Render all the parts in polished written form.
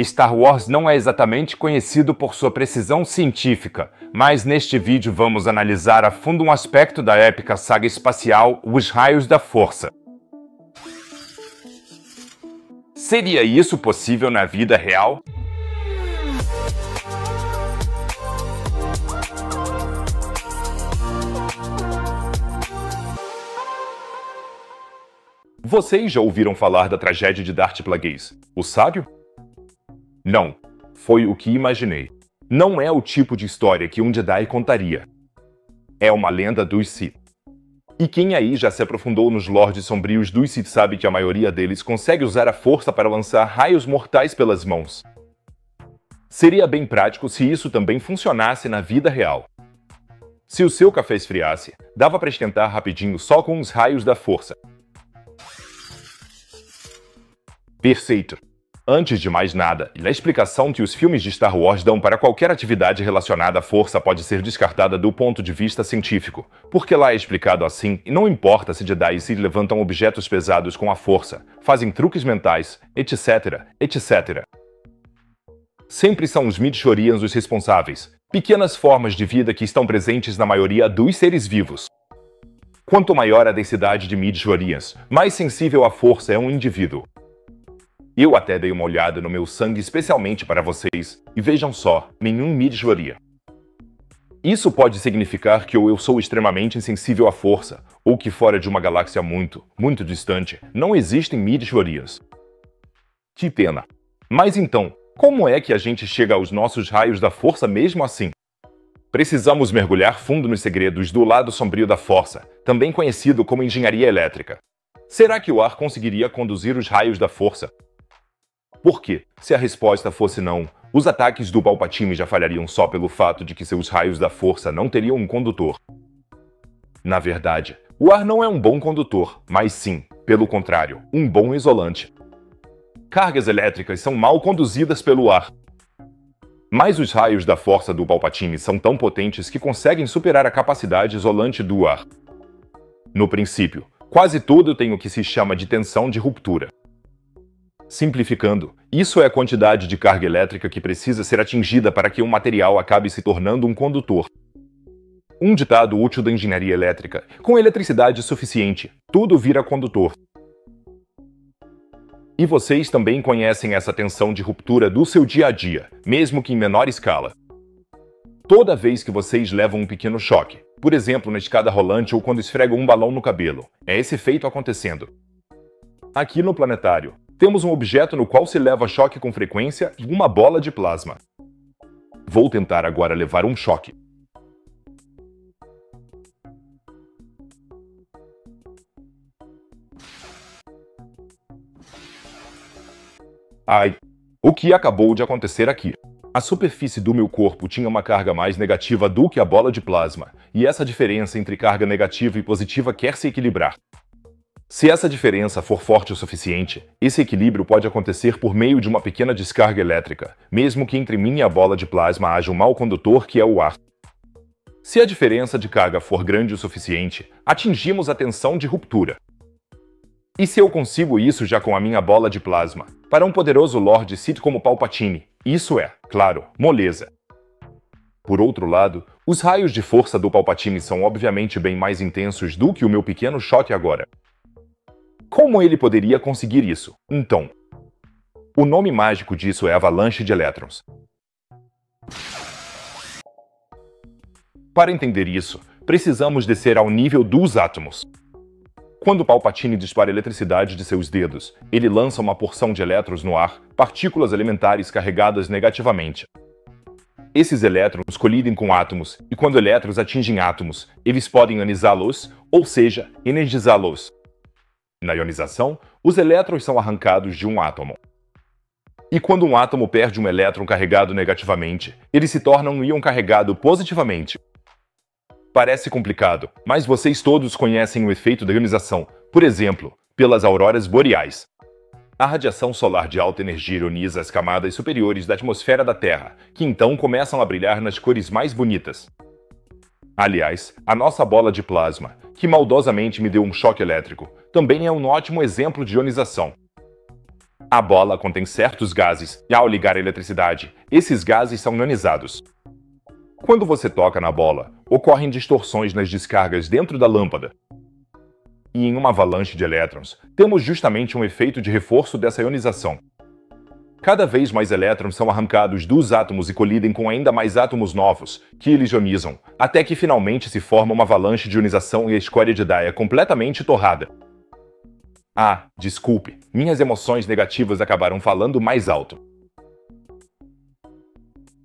Star Wars não é exatamente conhecido por sua precisão científica, mas neste vídeo vamos analisar a fundo um aspecto da épica saga espacial, os raios da força. Seria isso possível na vida real? Vocês já ouviram falar da tragédia de Darth Plagueis, o sábio? Não, foi o que imaginei. Não é o tipo de história que um Jedi contaria. É uma lenda dos Sith. E quem aí já se aprofundou nos Lordes Sombrios dos Sith sabe que a maioria deles consegue usar a força para lançar raios mortais pelas mãos. Seria bem prático se isso também funcionasse na vida real. Se o seu café esfriasse, dava para esquentar rapidinho só com os raios da força. Perfeito. Antes de mais nada, a explicação que os filmes de Star Wars dão para qualquer atividade relacionada à força pode ser descartada do ponto de vista científico, porque lá é explicado assim, e não importa se Jedi e Sith levantam objetos pesados com a força, fazem truques mentais, etc, etc. Sempre são os Midi-chlorians os responsáveis, pequenas formas de vida que estão presentes na maioria dos seres vivos. Quanto maior a densidade de Midi-chlorians, mais sensível à força é um indivíduo. Eu até dei uma olhada no meu sangue especialmente para vocês, e vejam só, nenhum midi-chlorian. Isso pode significar que ou eu sou extremamente insensível à força, ou que fora de uma galáxia muito, muito distante, não existem midi-chlorians. Que pena. Mas então, como é que a gente chega aos nossos raios da força mesmo assim? Precisamos mergulhar fundo nos segredos do lado sombrio da força, também conhecido como engenharia elétrica. Será que o ar conseguiria conduzir os raios da força? Porque, se a resposta fosse não, os ataques do Palpatine já falhariam só pelo fato de que seus raios da força não teriam um condutor. Na verdade, o ar não é um bom condutor, mas sim, pelo contrário, um bom isolante. Cargas elétricas são mal conduzidas pelo ar. Mas os raios da força do Palpatine são tão potentes que conseguem superar a capacidade isolante do ar. No princípio, quase tudo tem o que se chama de tensão de ruptura. Simplificando, isso é a quantidade de carga elétrica que precisa ser atingida para que um material acabe se tornando um condutor. Um ditado útil da engenharia elétrica: com eletricidade suficiente, tudo vira condutor. E vocês também conhecem essa tensão de ruptura do seu dia a dia, mesmo que em menor escala. Toda vez que vocês levam um pequeno choque, por exemplo na escada rolante ou quando esfregam um balão no cabelo, é esse efeito acontecendo. Aqui no planetário, temos um objeto no qual se leva choque com frequência e uma bola de plasma. Vou tentar agora levar um choque. Ai, o que acabou de acontecer aqui? A superfície do meu corpo tinha uma carga mais negativa do que a bola de plasma, e essa diferença entre carga negativa e positiva quer se equilibrar. Se essa diferença for forte o suficiente, esse equilíbrio pode acontecer por meio de uma pequena descarga elétrica, mesmo que entre mim e a bola de plasma haja um mau condutor que é o ar. Se a diferença de carga for grande o suficiente, atingimos a tensão de ruptura. E se eu consigo isso já com a minha bola de plasma, para um poderoso Lord Sith como Palpatine, isso é, claro, moleza. Por outro lado, os raios de força do Palpatine são obviamente bem mais intensos do que o meu pequeno choque agora. Como ele poderia conseguir isso, então? O nome mágico disso é avalanche de elétrons. Para entender isso, precisamos descer ao nível dos átomos. Quando Palpatine dispara eletricidade de seus dedos, ele lança uma porção de elétrons no ar, partículas elementares carregadas negativamente. Esses elétrons colidem com átomos, e quando elétrons atingem átomos, eles podem ionizá-los, ou seja, energizá-los. Na ionização, os elétrons são arrancados de um átomo. E quando um átomo perde um elétron carregado negativamente, ele se torna um íon carregado positivamente. Parece complicado, mas vocês todos conhecem o efeito da ionização, por exemplo, pelas auroras boreais. A radiação solar de alta energia ioniza as camadas superiores da atmosfera da Terra, que então começam a brilhar nas cores mais bonitas. Aliás, a nossa bola de plasma, que maldosamente me deu um choque elétrico, também é um ótimo exemplo de ionização. A bola contém certos gases e, ao ligar a eletricidade, esses gases são ionizados. Quando você toca na bola, ocorrem distorções nas descargas dentro da lâmpada. E em uma avalanche de elétrons, temos justamente um efeito de reforço dessa ionização. Cada vez mais elétrons são arrancados dos átomos e colidem com ainda mais átomos novos, que eles ionizam, até que finalmente se forma uma avalanche de ionização e a escória de Dye é completamente torrada. Ah, desculpe, minhas emoções negativas acabaram falando mais alto.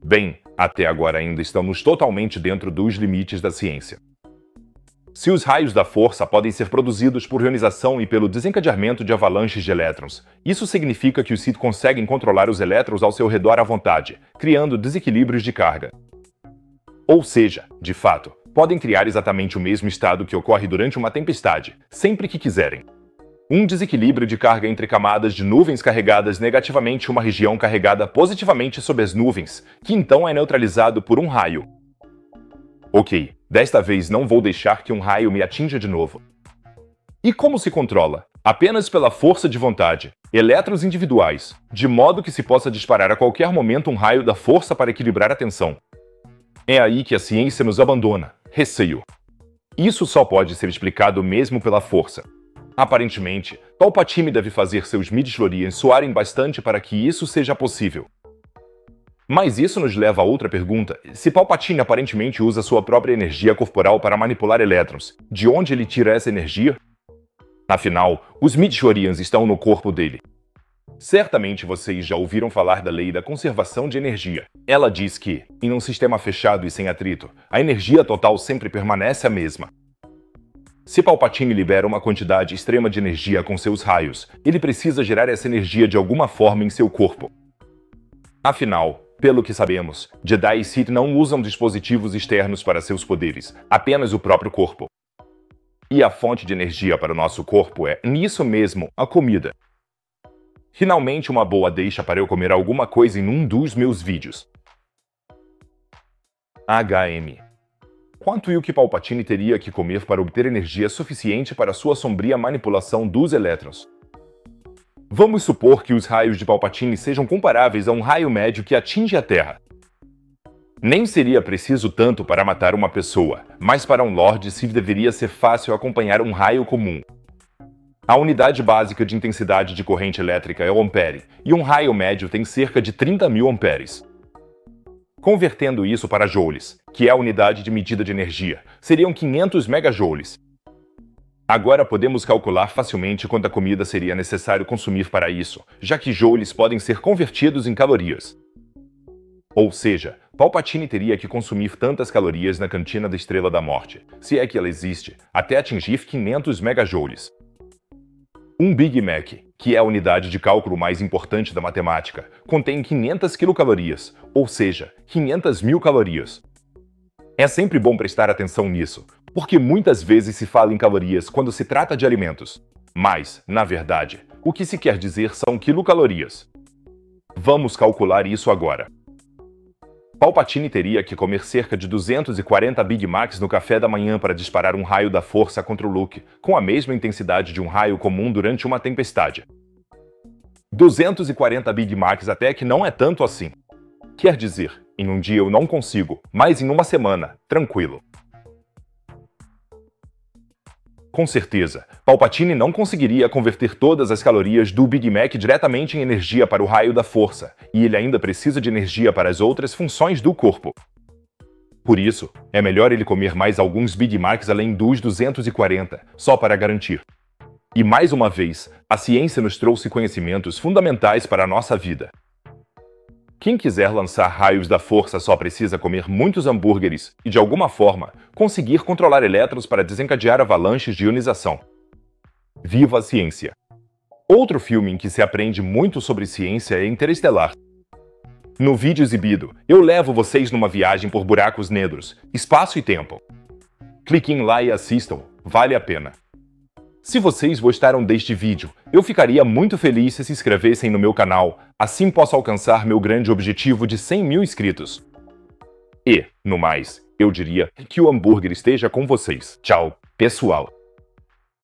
Bem, até agora ainda estamos totalmente dentro dos limites da ciência. Se os raios da força podem ser produzidos por ionização e pelo desencadeamento de avalanches de elétrons, isso significa que os Sith conseguem controlar os elétrons ao seu redor à vontade, criando desequilíbrios de carga. Ou seja, de fato, podem criar exatamente o mesmo estado que ocorre durante uma tempestade, sempre que quiserem. Um desequilíbrio de carga entre camadas de nuvens carregadas negativamente e uma região carregada positivamente sob as nuvens, que então é neutralizado por um raio. Ok, desta vez não vou deixar que um raio me atinja de novo. E como se controla? Apenas pela força de vontade, elétrons individuais, de modo que se possa disparar a qualquer momento um raio da força para equilibrar a tensão. É aí que a ciência nos abandona, receio. Isso só pode ser explicado mesmo pela força. Aparentemente, Palpatine deve fazer seus midi-chlorians soarem bastante para que isso seja possível. Mas isso nos leva a outra pergunta: se Palpatine aparentemente usa sua própria energia corporal para manipular elétrons, de onde ele tira essa energia? Afinal, os midi-chlorians estão no corpo dele. Certamente vocês já ouviram falar da lei da conservação de energia. Ela diz que, em um sistema fechado e sem atrito, a energia total sempre permanece a mesma. Se Palpatine libera uma quantidade extrema de energia com seus raios, ele precisa gerar essa energia de alguma forma em seu corpo. Afinal, pelo que sabemos, Jedi e Sith não usam dispositivos externos para seus poderes, apenas o próprio corpo. E a fonte de energia para o nosso corpo é, nisso mesmo, a comida. Finalmente uma boa deixa para eu comer alguma coisa em um dos meus vídeos. HM. Quanto e o que Palpatine teria que comer para obter energia suficiente para sua sombria manipulação dos elétrons? Vamos supor que os raios de Palpatine sejam comparáveis a um raio médio que atinge a Terra. Nem seria preciso tanto para matar uma pessoa, mas para um Lorde Sith deveria ser fácil acompanhar um raio comum. A unidade básica de intensidade de corrente elétrica é o ampere, e um raio médio tem cerca de 30.000 amperes. Convertendo isso para joules, que é a unidade de medida de energia, seriam 500 megajoules. Agora podemos calcular facilmente quanta comida seria necessário consumir para isso, já que joules podem ser convertidos em calorias. Ou seja, Palpatine teria que consumir tantas calorias na cantina da Estrela da Morte, se é que ela existe, até atingir 500 megajoules. Um Big Mac, que é a unidade de cálculo mais importante da matemática, contém 500 quilocalorias, ou seja, 500.000 calorias. É sempre bom prestar atenção nisso, porque muitas vezes se fala em calorias quando se trata de alimentos. Mas, na verdade, o que se quer dizer são quilocalorias. Vamos calcular isso agora. Palpatine teria que comer cerca de 240 Big Macs no café da manhã para disparar um raio da força contra o Luke, com a mesma intensidade de um raio comum durante uma tempestade. 240 Big Macs até que não é tanto assim. Quer dizer, em um dia eu não consigo, mas em uma semana, tranquilo. Com certeza, Palpatine não conseguiria converter todas as calorias do Big Mac diretamente em energia para o raio da força, e ele ainda precisa de energia para as outras funções do corpo. Por isso, é melhor ele comer mais alguns Big Macs além dos 240, só para garantir. E mais uma vez, a ciência nos trouxe conhecimentos fundamentais para a nossa vida. Quem quiser lançar raios da força só precisa comer muitos hambúrgueres e, de alguma forma, conseguir controlar elétrons para desencadear avalanches de ionização. Viva a ciência! Outro filme em que se aprende muito sobre ciência é Interestelar. No vídeo exibido, eu levo vocês numa viagem por buracos negros, espaço e tempo. Cliquem lá e assistam, vale a pena. Se vocês gostaram deste vídeo, eu ficaria muito feliz se inscrevessem no meu canal, assim posso alcançar meu grande objetivo de 100.000 inscritos. E, no mais, eu diria que o hambúrguer esteja com vocês. Tchau, pessoal!